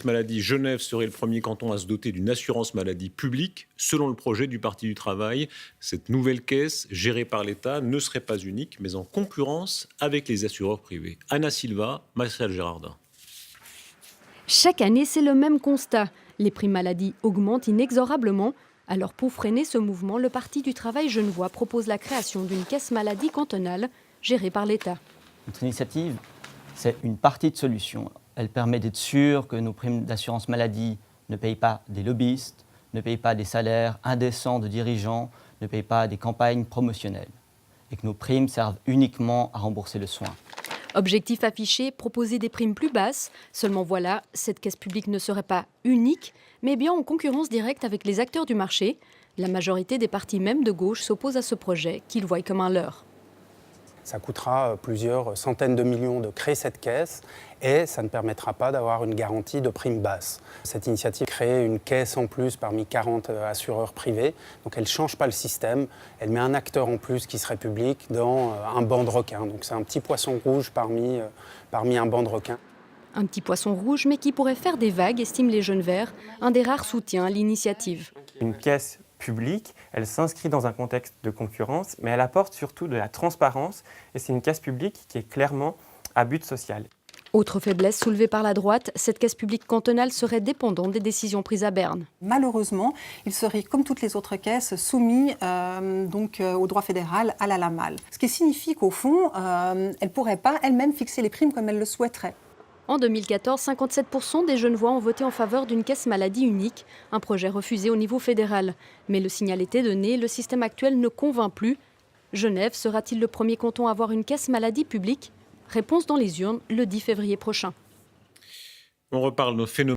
caisse maladie, Genève serait le premier canton à se doter d'une assurance maladie publique. Selon le projet du Parti du Travail, cette nouvelle caisse, gérée par l'État, ne serait pas unique, mais en concurrence avec les assureurs privés. Anna Silva, Marcel Gérardin. Chaque année, c'est le même constat. Les primes maladie augmentent inexorablement. Alors pour freiner ce mouvement, le Parti du Travail genevois propose la création d'une caisse maladie cantonale gérée par l'État. Notre initiative, c'est une partie de solution. Elle permet d'être sûr que nos primes d'assurance maladie ne payent pas des lobbyistes, ne payent pas des salaires indécents de dirigeants, ne payent pas des campagnes promotionnelles. Et que nos primes servent uniquement à rembourser le soin. Objectif affiché, proposer des primes plus basses. Seulement voilà, cette caisse publique ne serait pas unique, mais bien en concurrence directe avec les acteurs du marché. La majorité des partis même de gauche s'opposent à ce projet, qu'ils voient comme un leurre. Ça coûtera plusieurs centaines de millions de créer cette caisse et ça ne permettra pas d'avoir une garantie de prime basse. Cette initiative crée une caisse en plus parmi 40 assureurs privés, donc elle ne change pas le système, elle met un acteur en plus qui serait public dans un banc de requins. Donc c'est un petit poisson rouge parmi un banc de requins. Un petit poisson rouge, mais qui pourrait faire des vagues, estiment les Jeunes Verts, un des rares soutiens à l'initiative. Une caisse publique, elle s'inscrit dans un contexte de concurrence, mais elle apporte surtout de la transparence et c'est une caisse publique qui est clairement à but social. Autre faiblesse soulevée par la droite, cette caisse publique cantonale serait dépendante des décisions prises à Berne. Malheureusement, il serait, comme toutes les autres caisses, soumis au droit fédéral, à la LAMAL. Ce qui signifie qu'au fond, elle ne pourrait pas elle-même fixer les primes comme elle le souhaiterait. En 2014, 57% des Genevois ont voté en faveur d'une caisse maladie unique, un projet refusé au niveau fédéral. Mais le signal était donné, le système actuel ne convainc plus. Genève sera-t-il le premier canton à avoir une caisse maladie publique ? Réponse dans les urnes le 10 février prochain. On reparle de nos phénomènes.